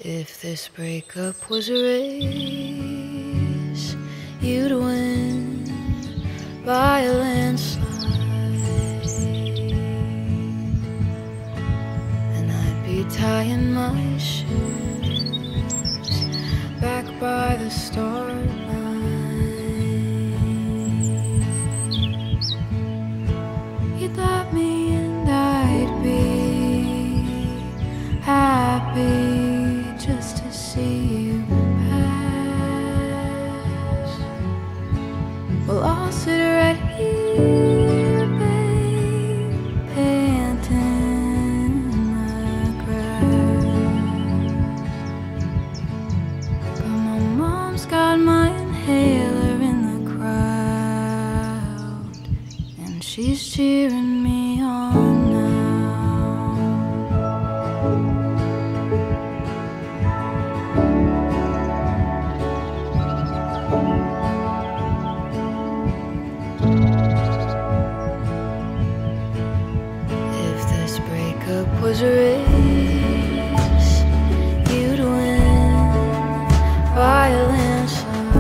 If this breakup was a race, you'd win by a landslide, and I'd be tying my shoes back by the start line. You'd love me and I'd be happy just to see you pass. Well, I'll sit right here, babe, panting in the grass. But my mom's got my inhaler in the crowd, and she's cheering me on now. Was a race, you'd win by a landslide.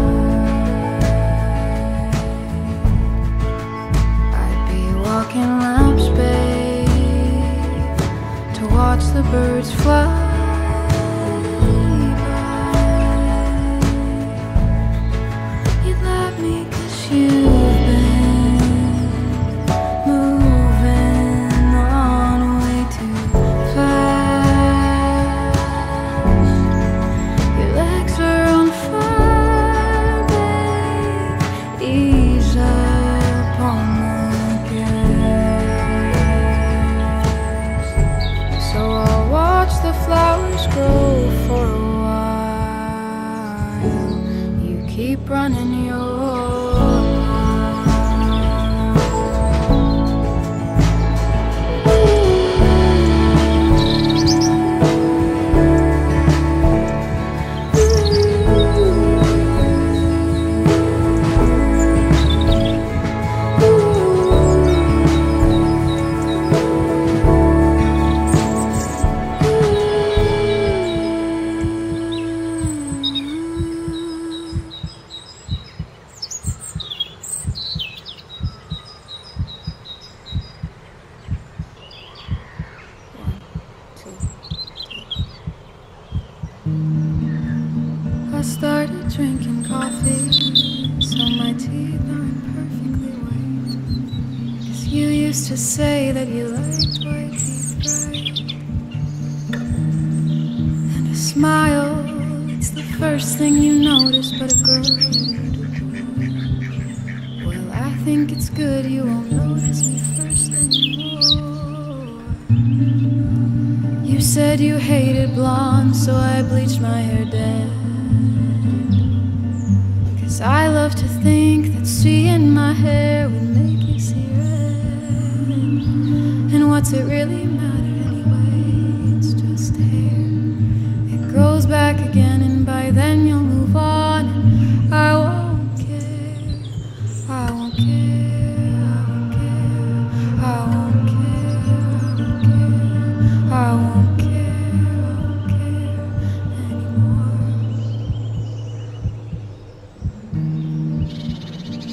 I'd be walking laps, babe, to watch the birds fly by. You'd love me 'cause you've been moving on way too fast. Your legs are on fire, babe. Ease up on the gas. So I'll watch the flowers grow for a while. You keep running your I started drinking coffee, so my teeth aren't perfectly white. 'Cause you used to say that you liked white teeth bright. And a smile, it's the first thing you notice, but a girl. Well, I think it's good you won't notice me first anymore. You said you hated blonde, so I bleached my hair dead. 'Cause I love to think that seeing my hair would make you see red. And what's it really matter anyway? It's just hair. It grows back again, and by then you'll move on. And I won't care. I won't care. I won't care. I won't care. I won't care anymore.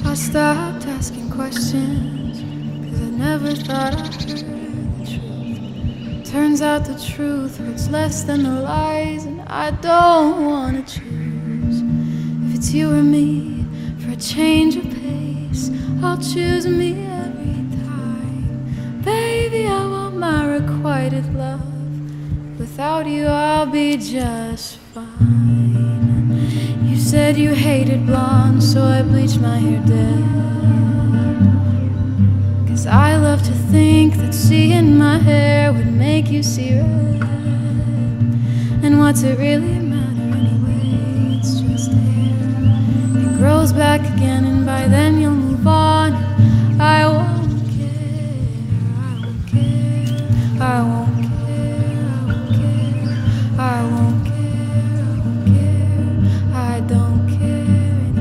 I stopped asking questions, 'cause I never thought I heard the truth. Turns out the truth hurts less than the lies, and I don't wanna choose. If it's you or me, for a change of pace, I'll choose me every time. Baby, I want my requited love. Without you, I'll be just fine. You said you hated blonde, so I bleached my hair dead. 'Cause I love to think that seeing my hair would make you see red. And what's it really matter anyway? It's just hair. It grows back again, and by then you'll move on. I won't care. I won't care. I won't care. I won't care. I won't care. I don't care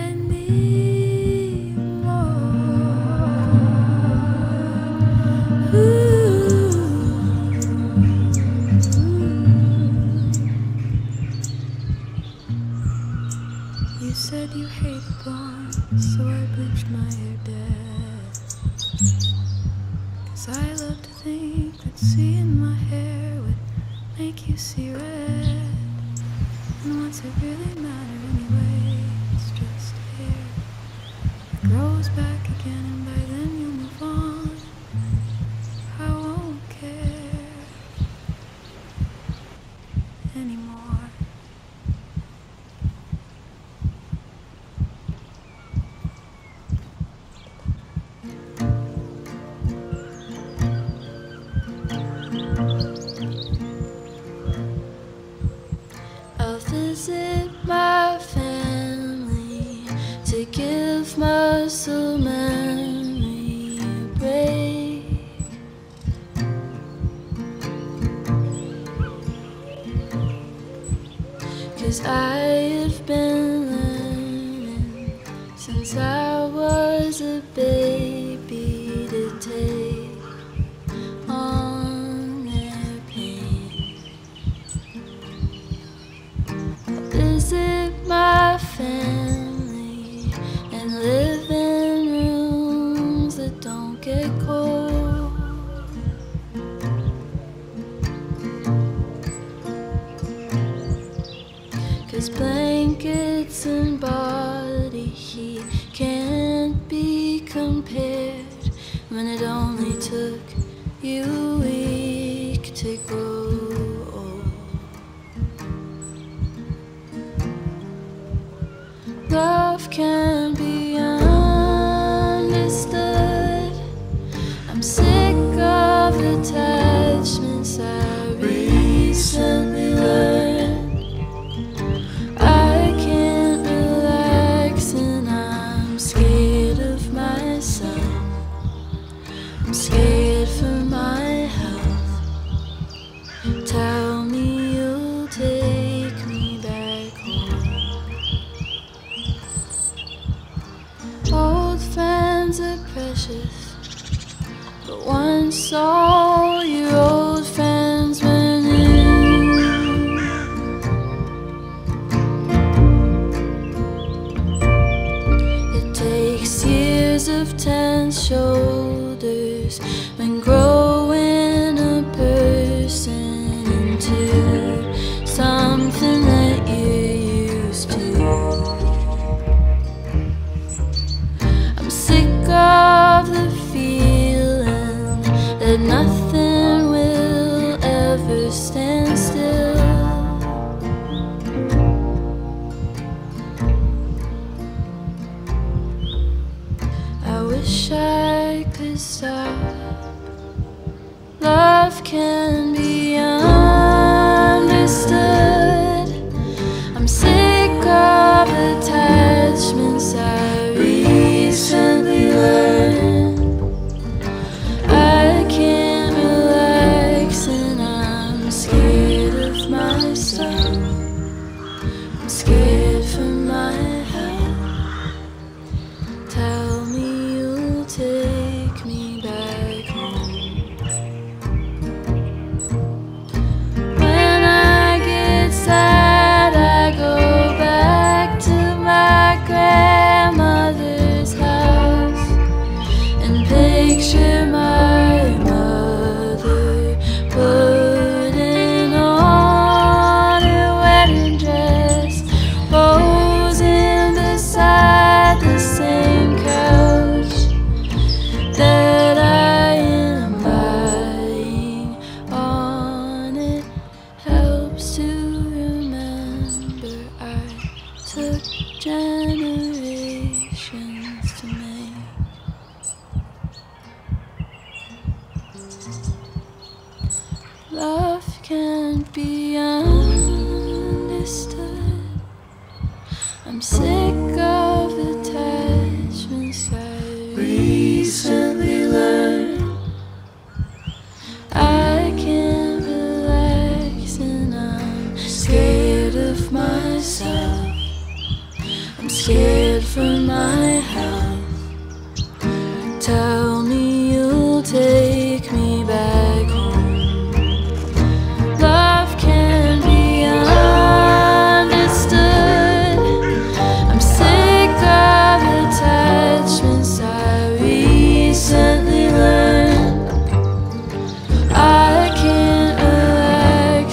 anymore. Ooh. make you see red. And what's it really matter anyway? It's just hair. It grows back again, and by then you'll move on. I won't care anymore. I'll visit my family to give muscle memory a break. 'Cause I've been learning since I was a baby to take on their pain. Visit my family and live in rooms that don't get cold. 'Cause blankets and body heat can't be compared when it only took you a week to grow old. Love can be understood. I'm sick of attachments I recently learned. I can't relax and I'm scared of myself. I'm scared for my health. Tell me you'll take me back home. Old friends are precious, but once all your old friends were new. It takes years of tense shoulders when growing a person into something that you're used to. I'm sick of the feeling that nothing will ever stand still. I wish I could stop. Love can be understood. I'm sick of attachments I recently learned. I can't relax and I'm scared of myself. I'm scared for my health. Tell me you'll take me back home. When I get sad, I go back to my grandmother's house and picture my mother putting on her wedding dress, posing beside the same couch that I am lying on. It helps to remember I took generations to make. Love can't be understood. I'm sick of attachments I recently learned. I can't relax and I'm scared of myself. I'm scared for my health. Tell me you'll take me back home. Love can be understood. I'm sick of attachments I recently learned. I can't relax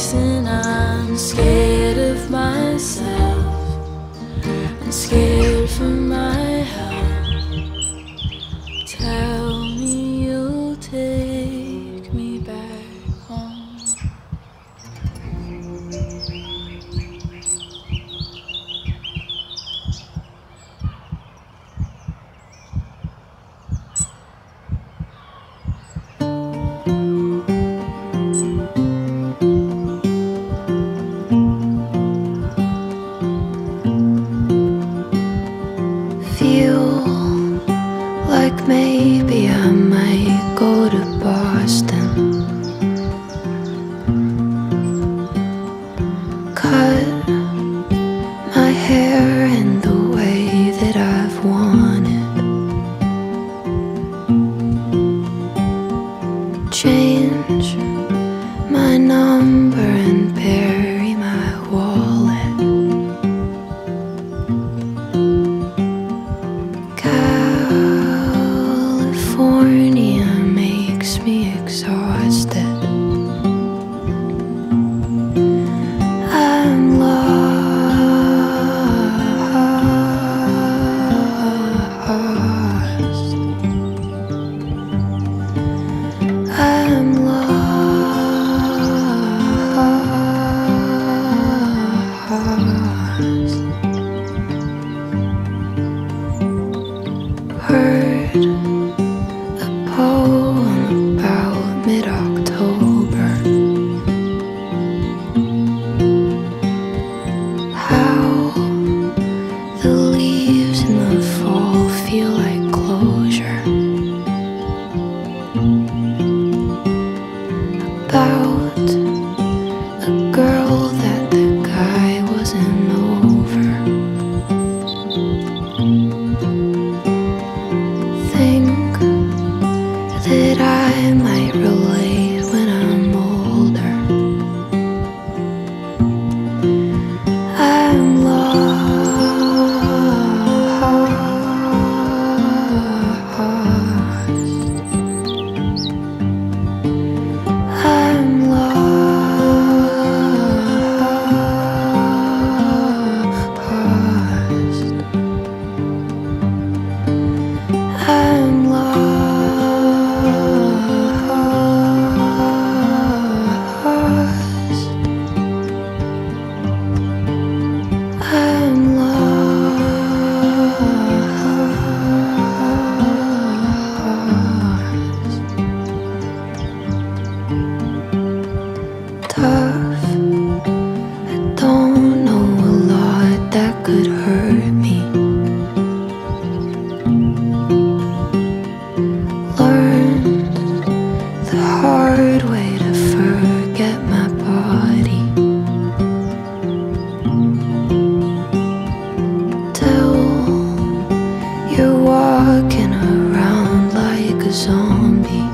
number and bury my wallet. California makes me exhausted. I'm lost. I'm lost. Heard a poem about mid-October, how the leaves in the fall feel like closure, about a girl that the guy wasn't over. Think that I might relate when I'm older. I'm lost. I'm lost. I'm lost. I'm lost. Tough. I don't know a lot that could hurt me. Learned the hard way to forget my body. Till you're walking around like a zombie.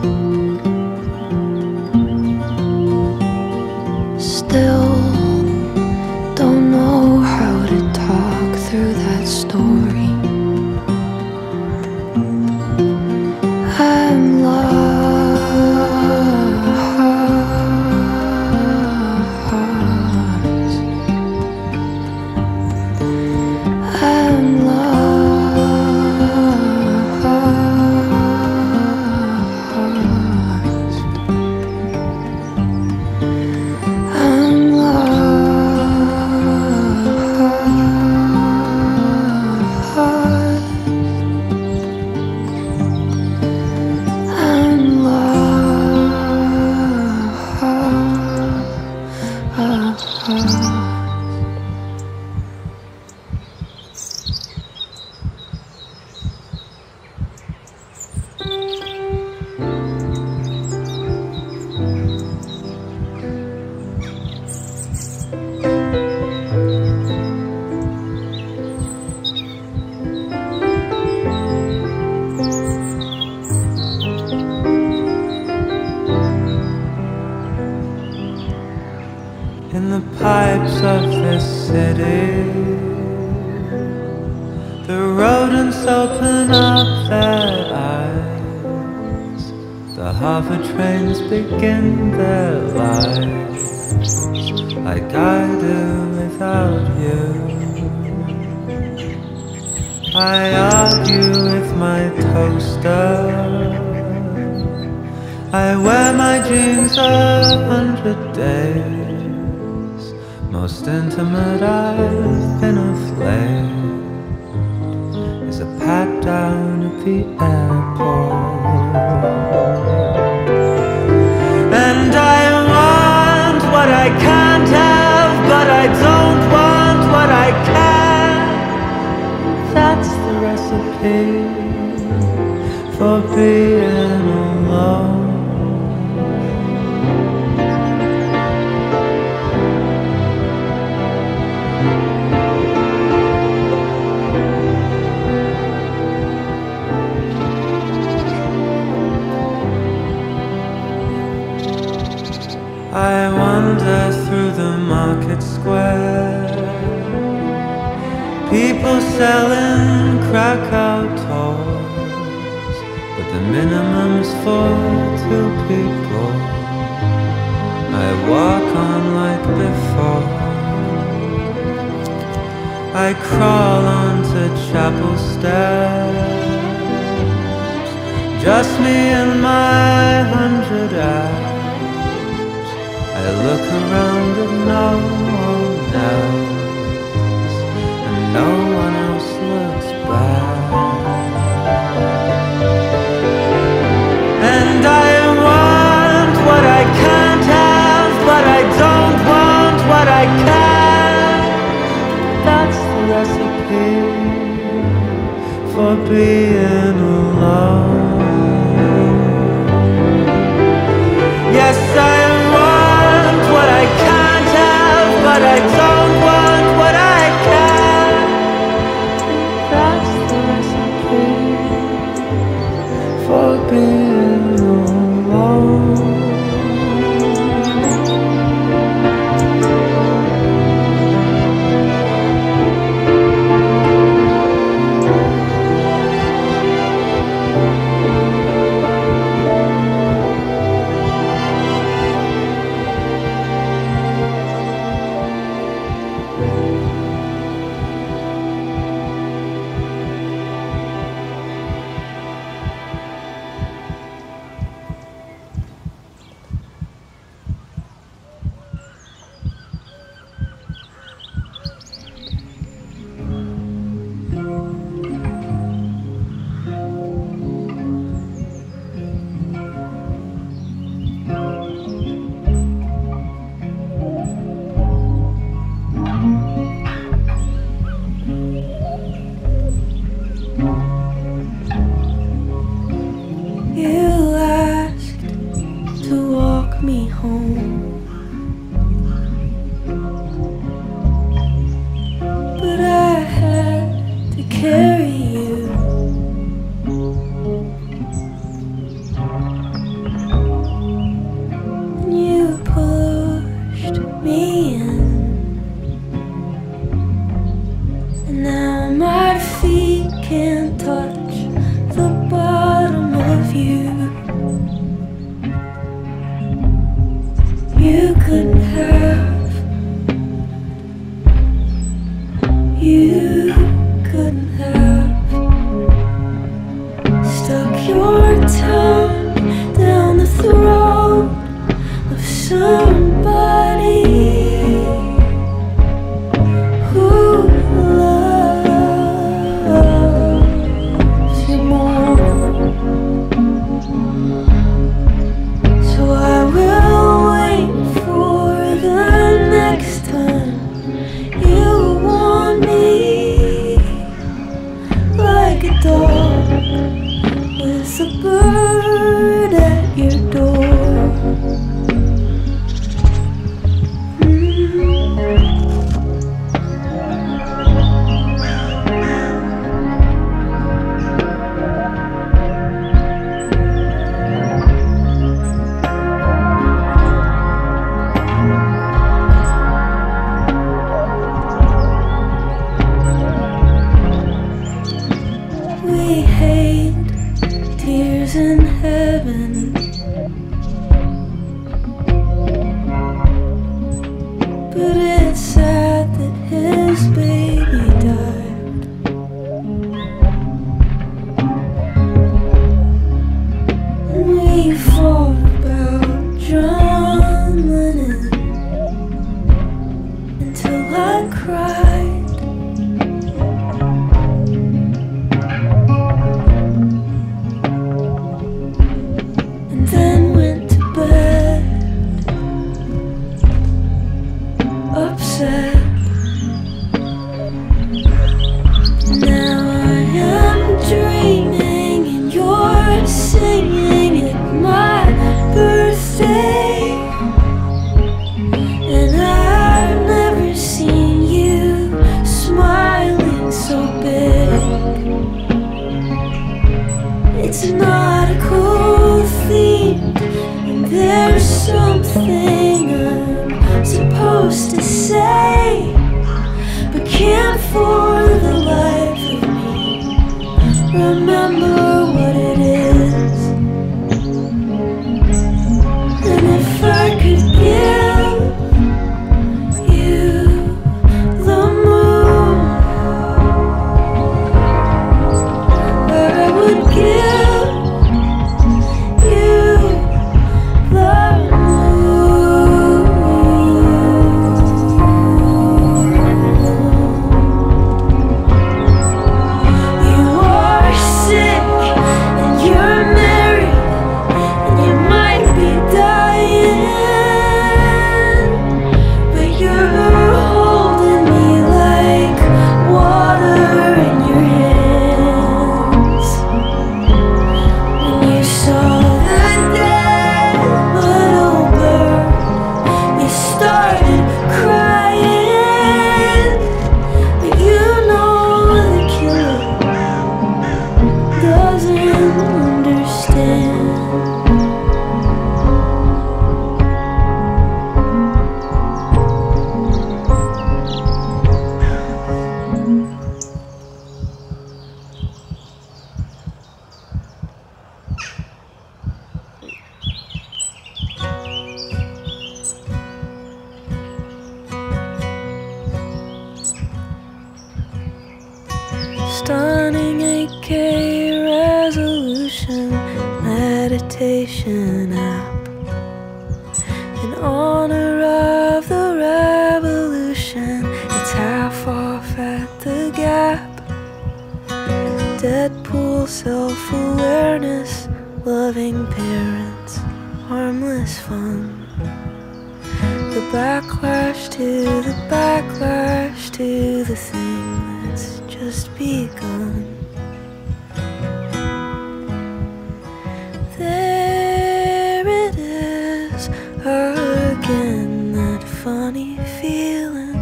Still don't know how to talk through that story. I'm lost. I'm lost. I'm lost. In the pipes of this city, the rodents open up their eyes. The hover trains begin their lives like I do without you. I argue with my toaster. I wear my jeans 100 days. Most intimate I've been aflame is a pat down at the airport. And I want what I can't have, but I don't want what I can. That's the recipe for being alone. I wander through the market square. People selling Krakow toys, but the minimum's for 2 people. I walk on like before. I crawl onto chapel stairs, just me and my 100 hours. I look around at no one else, and no one else looks back. And I want what I can't have, but I don't want what I can. That's the recipe for being alone. Yes, I want what I can't have, but I don't want what I can. That's the recipe for being alone. You asked to walk me home, but I had to carry you. And you pushed me in, and now my feet can't touch the bottom of you. You couldn't have, you couldn't have stuck your tongue down the throat of somebody who loves you more. So I will wait for the next time you want me, like a dog with a bird at your door. We hate tears in heaven, but it's sad that his baby died. And we fought about John Lennon until I cried. And then went to bed upset. Now I am dreaming and you're singing at my birthday, and I've never seen you smiling so big. It's not a cool theme, and there's something stunning 8K resolution meditation app in honor of the revolution. It's half off at the Gap. Deadpool, self-awareness, loving parents, harmless fun. The backlash to the backlash to the thing that's just begun. There it is again, that funny feeling,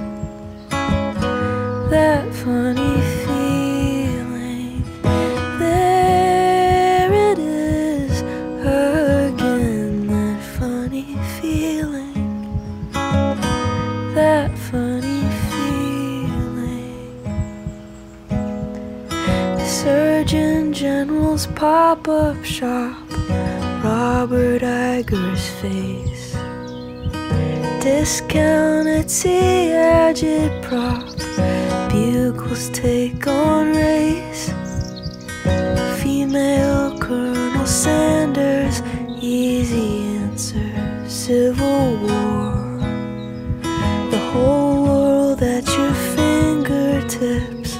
that funny feeling. There it is again, that funny feeling, that funny feeling. The Surgeon General's pop-up shop, Robert Iger's face, discounted agitprop, Bugle's take on race, female Colonel Sanders, easy answer, Civil War, the whole world at your fingertips,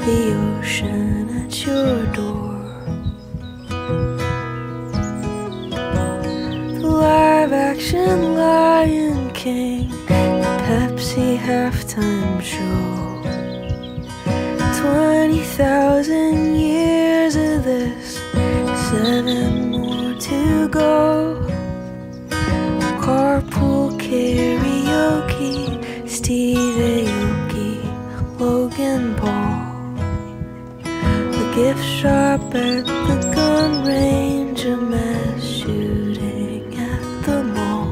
the ocean at your door. Live-action Lion King, Pepsi halftime show, 20,000 years of this, 7 more to go. Carpool karaoke, Steve Aoki, Logan Paul, the gift shop at the gun range, a mass shooting at the mall.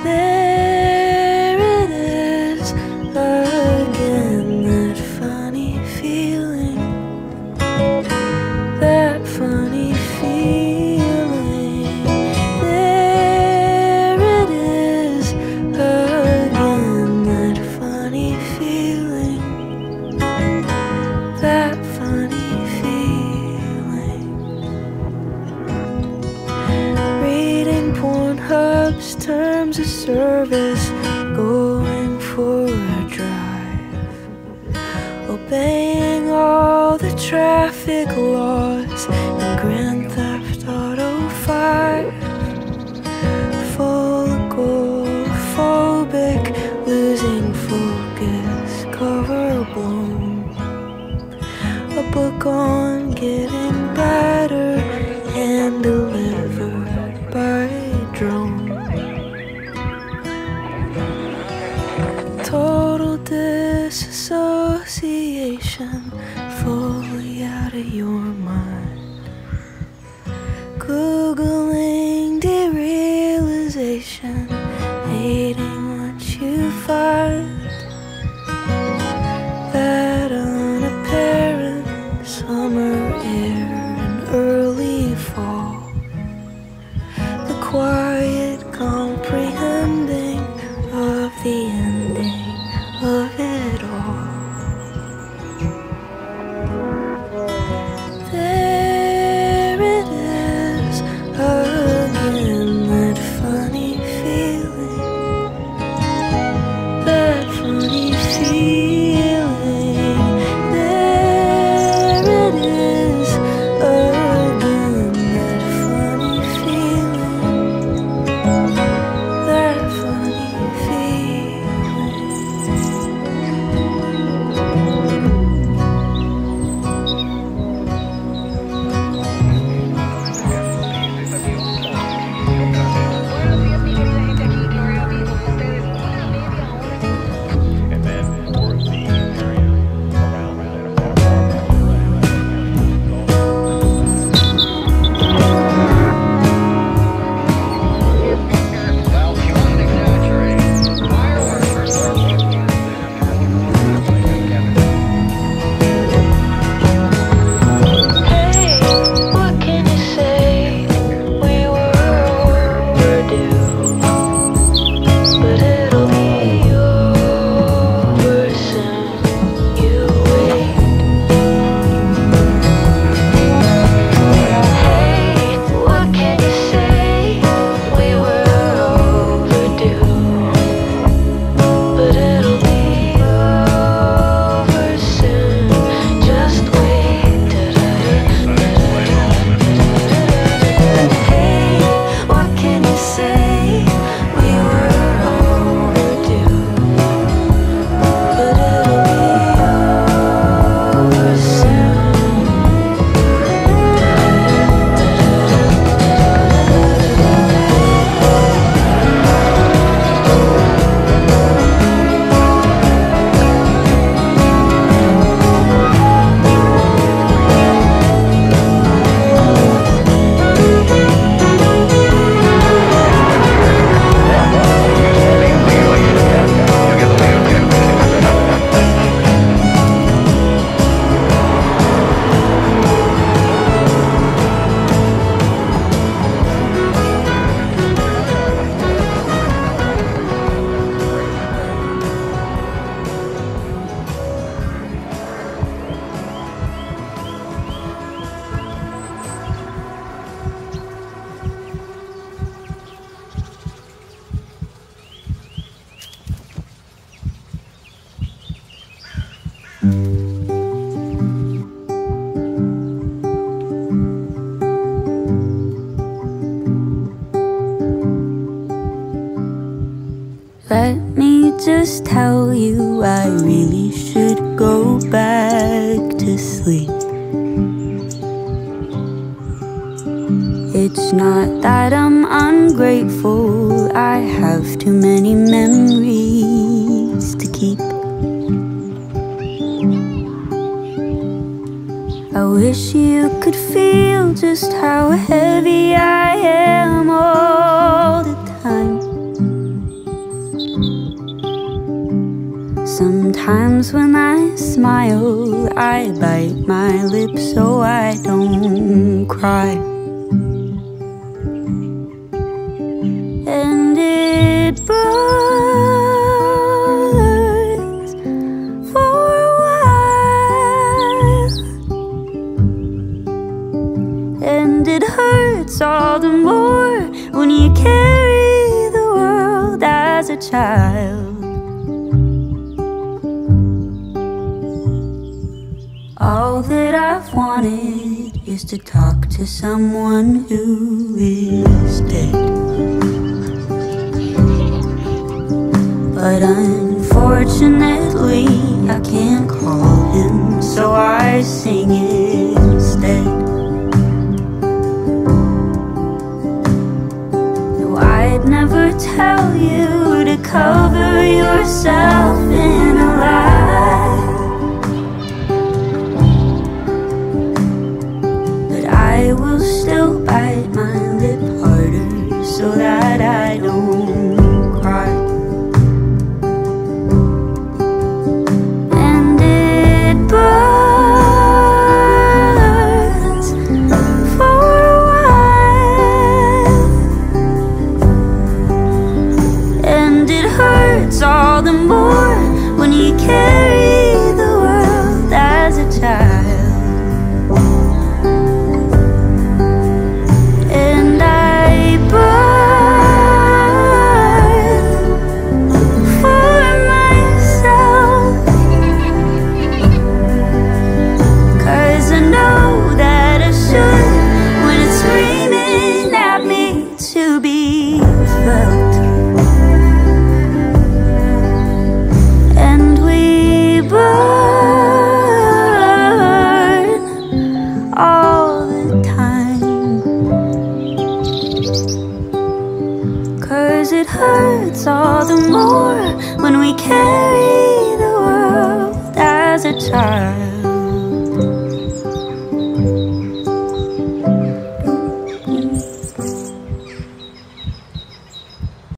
There it is again, that funny feeling, that funny feeling. There it is again, that funny feeling, that funny feeling. Reading Pornhub's terms of service, going for a drive, obeying all the traffic laws in Grand Theft Auto 5, full agoraphobic, losing focus, cover blown, a book on getting better, and delivered by drone. Total disassociation, fully out of your mind. Googling derealization, hating what you find. That unapparent summer air and early fall, the quiet comprehending of the ending of it all. Let me just tell you, I really should go back to sleep. It's not that I'm ungrateful, I have too many memories to keep. I wish you could feel just how heavy I am all the time. Sometimes when I smile, I bite my lips so I don't cry. And it burns for a while, and it hurts all the more when you carry the world as a child. All that I've wanted is to talk to someone who is dead. But unfortunately, I can't call him, so I sing instead. No, I'd never tell you to cover yourself in a lie, but I will still bite my lip harder so that I don't cry. All the more when you carry the world as a child. And I burn for myself, 'cause I know that I should when it's screaming at me to be felt. All the time, 'cause it hurts all the more when we carry the world as a child.